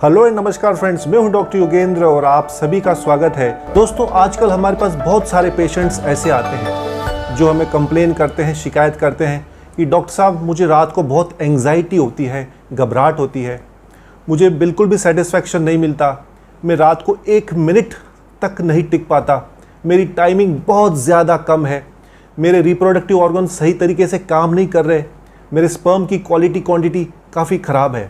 Hello and नमस्कार friends, मैं हूं डॉक्टर योगेंद्र और आप सभी का स्वागत है। दोस्तों, आजकल हमारे पास बहुत सारे पेशेंट्स ऐसे आते हैं जो हमें कंप्लेन करते हैं, शिकायत करते हैं कि डॉक्टर साहब मुझे रात को बहुत एंग्जाइटी होती है, घबराहट होती है, मुझे बिल्कुल भी सेटिस्फैक्शन नहीं मिलता, मैं रात को 1 मिनट तक नहीं टिक पाता, मेरी टाइमिंग बहुत ज़्यादा कम है, मेरे रिप्रोडक्टिव ऑर्गन सही तरीके से काम नहीं कर रहे, मेरे स्पर्म की क्वालिटी क्वांटिटी काफ़ी ख़राब है।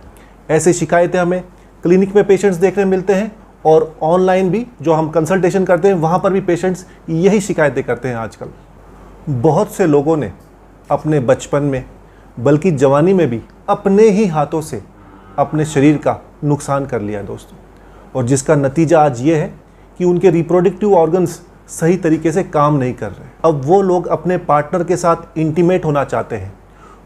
ऐसे शिकायतें हमें क्लिनिक में पेशेंट्स देखने मिलते हैं और ऑनलाइन भी जो हम कंसल्टेशन करते हैं वहाँ पर भी पेशेंट्स यही शिकायतें करते हैं। आजकल बहुत से लोगों ने अपने बचपन में बल्कि जवानी में भी अपने ही हाथों से अपने शरीर का नुकसान कर लिया है दोस्तों, और जिसका नतीजा आज ये है कि उनके रिप्रोडक्टिव ऑर्गन्स सही तरीके से काम नहीं कर रहे। अब वो लोग अपने पार्टनर के साथ इंटीमेट होना चाहते हैं,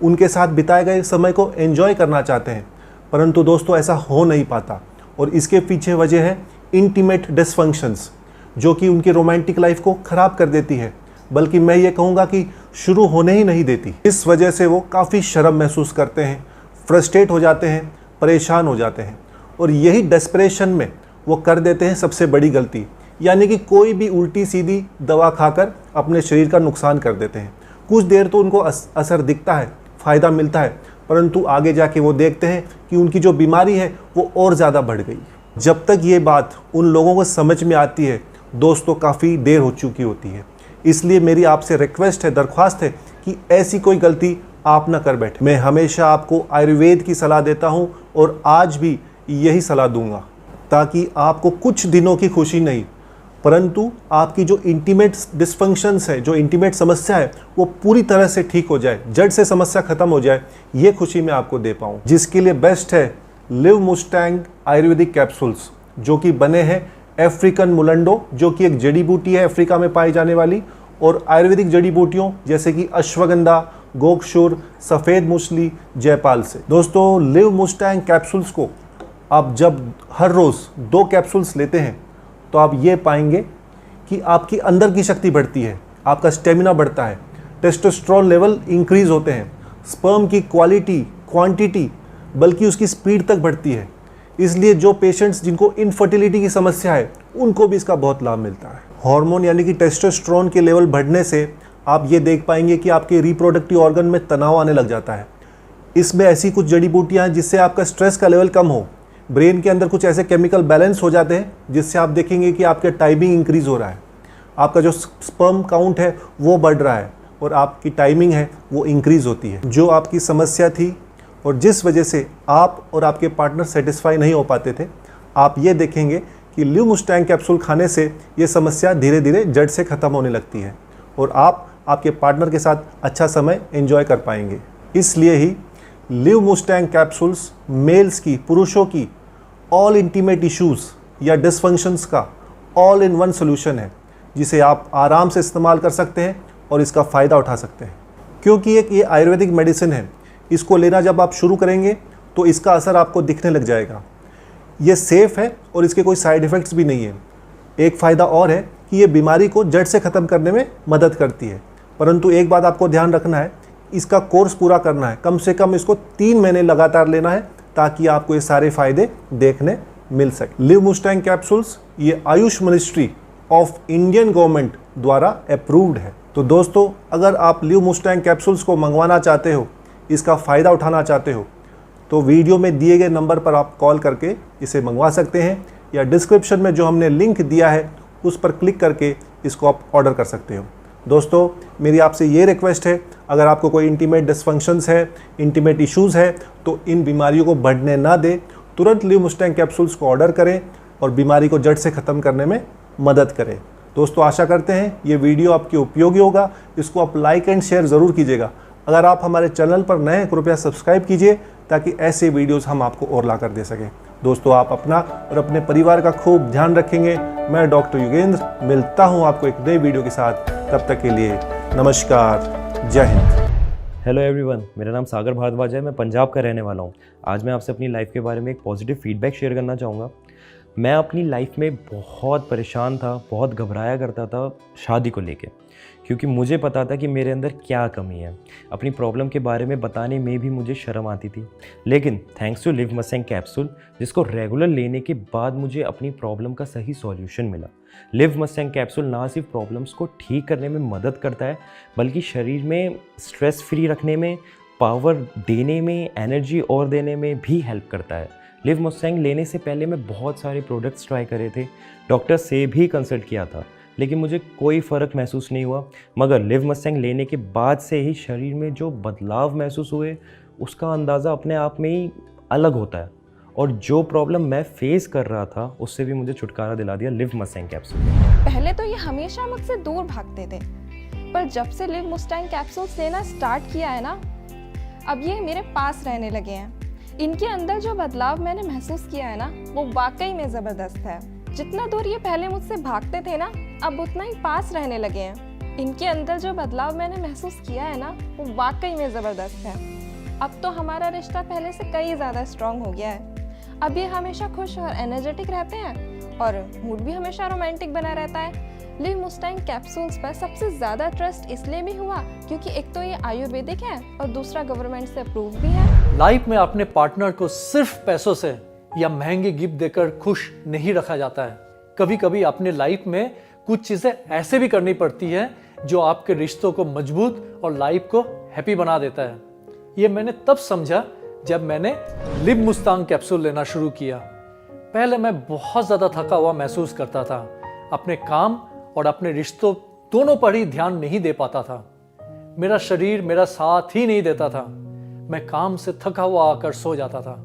उनके साथ बिताए गए समय को एंजॉय करना चाहते हैं, परंतु दोस्तों ऐसा हो नहीं पाता। और इसके पीछे वजह है इंटीमेट डिसफंक्शंस, जो कि उनकी रोमांटिक लाइफ को ख़राब कर देती है, बल्कि मैं ये कहूँगा कि शुरू होने ही नहीं देती। इस वजह से वो काफ़ी शर्म महसूस करते हैं, फ्रस्ट्रेट हो जाते हैं, परेशान हो जाते हैं, और यही डेस्परेशन में वो कर देते हैं सबसे बड़ी गलती, यानी कि कोई भी उल्टी सीधी दवा खाकर अपने शरीर का नुकसान कर देते हैं। कुछ देर तो उनको असर दिखता है, फ़ायदा मिलता है, परंतु आगे जाके वो देखते हैं कि उनकी जो बीमारी है वो और ज़्यादा बढ़ गई। जब तक ये बात उन लोगों को समझ में आती है दोस्तों, काफ़ी देर हो चुकी होती है। इसलिए मेरी आपसे रिक्वेस्ट है, दरख्वास्त है कि ऐसी कोई गलती आप ना कर बैठे। मैं हमेशा आपको आयुर्वेद की सलाह देता हूँ और आज भी यही सलाह दूंगा, ताकि आपको कुछ दिनों की खुशी नहीं परंतु आपकी जो इंटीमेट डिसफंक्शंस है, जो इंटीमेट समस्या है, वो पूरी तरह से ठीक हो जाए, जड़ से समस्या खत्म हो जाए, ये खुशी मैं आपको दे पाऊँ। जिसके लिए बेस्ट है लिव मुस्टैंग आयुर्वेदिक कैप्सूल्स, जो कि बने हैं अफ्रीकन मुलंडो, जो कि एक जड़ी बूटी है अफ्रीका में पाई जाने वाली, और आयुर्वेदिक जड़ी बूटियों जैसे कि अश्वगंधा, गोक्षुर, सफ़ेद मूसली, जयपाल से। दोस्तों, लिव मुस्टैंग कैप्सूल्स को आप जब हर रोज़ 2 कैप्सूल्स लेते हैं तो आप ये पाएंगे कि आपकी अंदर की शक्ति बढ़ती है, आपका स्टेमिना बढ़ता है, टेस्टोस्टेरोन लेवल इंक्रीज़ होते हैं, स्पर्म की क्वालिटी क्वांटिटी बल्कि उसकी स्पीड तक बढ़ती है। इसलिए जो पेशेंट्स जिनको इनफर्टिलिटी की समस्या है उनको भी इसका बहुत लाभ मिलता है। हार्मोन यानी कि टेस्टोस्टेरोन के लेवल बढ़ने से आप ये देख पाएंगे कि आपके रिप्रोडक्टिव ऑर्गन में तनाव आने लग जाता है। इसमें ऐसी कुछ जड़ी बूटियाँ हैं जिससे आपका स्ट्रेस का लेवल कम हो, ब्रेन के अंदर कुछ ऐसे केमिकल बैलेंस हो जाते हैं जिससे आप देखेंगे कि आपका टाइमिंग इंक्रीज़ हो रहा है, आपका जो स्पर्म काउंट है वो बढ़ रहा है और आपकी टाइमिंग है वो इंक्रीज़ होती है। जो आपकी समस्या थी और जिस वजह से आप और आपके पार्टनर सेटिस्फाई नहीं हो पाते थे, आप ये देखेंगे कि लिव मुस्टैंग कैप्सूल खाने से ये समस्या धीरे धीरे जड़ से ख़त्म होने लगती है और आप आपके पार्टनर के साथ अच्छा समय एंजॉय कर पाएंगे। इसलिए ही लिव मुस्टैंग कैप्सूल्स मेल्स की, पुरुषों की ऑल इंटीमेट इश्यूज़ या डिसफंक्शंस का ऑल इन वन सोल्यूशन है, जिसे आप आराम से इस्तेमाल कर सकते हैं और इसका फ़ायदा उठा सकते हैं। क्योंकि ये आयुर्वेदिक मेडिसिन है, इसको लेना जब आप शुरू करेंगे तो इसका असर आपको दिखने लग जाएगा। ये सेफ़ है और इसके कोई साइड इफ़ेक्ट्स भी नहीं है। एक फ़ायदा और है कि ये बीमारी को जड़ से ख़त्म करने में मदद करती है, परंतु एक बात आपको ध्यान रखना है, इसका कोर्स पूरा करना है, कम से कम इसको 3 महीने लगातार लेना है ताकि आपको ये सारे फ़ायदे देखने मिल सके। लिव मुस्टैंग कैप्सूल्स ये Ayush ministry of Indian government द्वारा अप्रूव्ड है। तो दोस्तों, अगर आप लिव मुस्टैंग कैप्सूल्स को मंगवाना चाहते हो, इसका फ़ायदा उठाना चाहते हो, तो वीडियो में दिए गए नंबर पर आप कॉल करके इसे मंगवा सकते हैं, या डिस्क्रिप्शन में जो हमने लिंक दिया है उस पर क्लिक करके इसको आप ऑर्डर कर सकते हो। दोस्तों, मेरी आपसे ये रिक्वेस्ट है, अगर आपको कोई इंटीमेट डिसफंक्शंस है, इंटीमेट इश्यूज़ है, तो इन बीमारियों को बढ़ने ना दें, तुरंत लिव मुस्टैंग कैप्सूल्स को ऑर्डर करें और बीमारी को जड़ से ख़त्म करने में मदद करें। दोस्तों, आशा करते हैं ये वीडियो आपके उपयोगी होगा, इसको आप लाइक एंड शेयर ज़रूर कीजिएगा। अगर आप हमारे चैनल पर नए हैं, कृपया सब्सक्राइब कीजिए ताकि ऐसे वीडियोज़ हम आपको और ला कर दे सकें। दोस्तों, आप अपना और अपने परिवार का खूब ध्यान रखेंगे। मैं डॉक्टर योगेंद्र मिलता हूँ आपको एक नई वीडियो के साथ। तब तक के लिए नमस्कार, जय हिंद। हेलो एवरीवन, मेरा नाम सागर भारद्वाज है। मैं पंजाब का रहने वाला हूँ। आज मैं आपसे अपनी लाइफ के बारे में एक पॉजिटिव फीडबैक शेयर करना चाहूँगा। मैं अपनी लाइफ में बहुत परेशान था, बहुत घबराया करता था शादी को लेके, क्योंकि मुझे पता था कि मेरे अंदर क्या कमी है। अपनी प्रॉब्लम के बारे में बताने में भी मुझे शर्म आती थी। लेकिन thanks to Liv Mustang capsule, जिसको रेगुलर लेने के बाद मुझे अपनी प्रॉब्लम का सही सॉल्यूशन मिला। लिव मस्टैंग कैप्सूल ना सिर्फ प्रॉब्लम्स को ठीक करने में मदद करता है, बल्कि शरीर में स्ट्रेस फ्री रखने में, पावर देने में, एनर्जी और देने में भी हेल्प करता है। लिव मस्टैंग लेने से पहले मैं बहुत सारे प्रोडक्ट्स ट्राई करे थे, डॉक्टर से भी कंसल्ट किया था, लेकिन मुझे कोई फ़र्क महसूस नहीं हुआ। मगर लिव मस्टैंग लेने के बाद से ही शरीर में जो बदलाव महसूस हुए, उसका अंदाज़ा अपने आप में ही अलग होता है। और जो प्रॉब्लम मैं फेस कर रहा था, उससे भी मुझे छुटकारा दिला दिया लिव मस्टैंग कैप्सूल। पहले तो ये हमेशा मुझसे दूर भागते थे, पर जब से लिव मस्टैंग कैप्सूल्स लेना स्टार्ट किया है ना, अब ये मेरे पास रहने लगे हैं। इनके अंदर जो बदलाव मैंने महसूस किया है ना, वो वाकई में ज़बरदस्त है। जितना दूर ये पहले मुझसे भागते थे ना, अब उतना ही पास रहने लगे हैं। इनके अंदर जो बदलाव मैंने महसूस किया है ना, वो वाकई में ज़बरदस्त है। अब तो हमारा रिश्ता पहले से कई ज़्यादा स्ट्रॉन्ग हो गया है। अब ये हमेशा खुश और एनर्जेटिक रहते हैं और मूड भी हमेशा रोमांटिक बना रहता है। लिव मस्टैंग कैप्सूल्स पर सबसे ज़्यादा ट्रस्ट इसलिए भी हुआ क्योंकि एक तो ये आयुर्वेदिक है और दूसरा गवर्नमेंट से अप्रूव भी है। लाइफ में अपने पार्टनर को सिर्फ पैसों से या महंगे गिफ्ट देकर खुश नहीं रखा जाता है। कभी कभी अपने लाइफ में कुछ चीज़ें ऐसे भी करनी पड़ती है जो आपके रिश्तों को मजबूत और लाइफ को हैप्पी बना देता है। ये मैंने तब समझा जब मैंने लिव मस्टैंग कैप्सूल लेना शुरू किया। पहले मैं बहुत ज़्यादा थका हुआ महसूस करता था, अपने काम और अपने रिश्तों दोनों पर ही ध्यान नहीं दे पाता था। मेरा शरीर मेरा साथ ही नहीं देता था। मैं काम से थका हुआ आकर सो जाता था।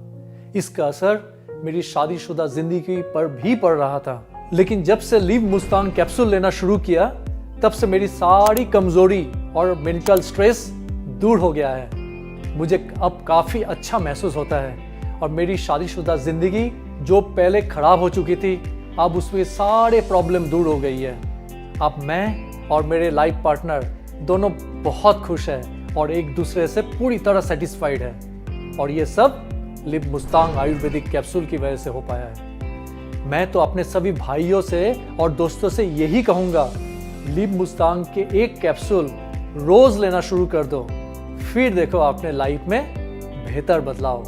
इसका असर मेरी शादीशुदा जिंदगी पर भी पड़ रहा था। लेकिन जब से लिव मस्टैंग कैप्सूल लेना शुरू किया, तब से मेरी सारी कमजोरी और मेंटल स्ट्रेस दूर हो गया है। मुझे अब काफ़ी अच्छा महसूस होता है और मेरी शादीशुदा जिंदगी जो पहले खराब हो चुकी थी, अब उसमें सारे प्रॉब्लम दूर हो गई है। अब मैं और मेरे लाइफ पार्टनर दोनों बहुत खुश हैं और एक दूसरे से पूरी तरह सेटिस्फाइड है। और ये सब लिव मस्टैंग आयुर्वेदिक कैप्सूल की वजह से हो पाया है। मैं तो अपने सभी भाइयों से और दोस्तों से यही कहूँगा, लिव मस्टैंग के एक कैप्सूल रोज लेना शुरू कर दो, फिर देखो अपने लाइफ में बेहतर बदलाव।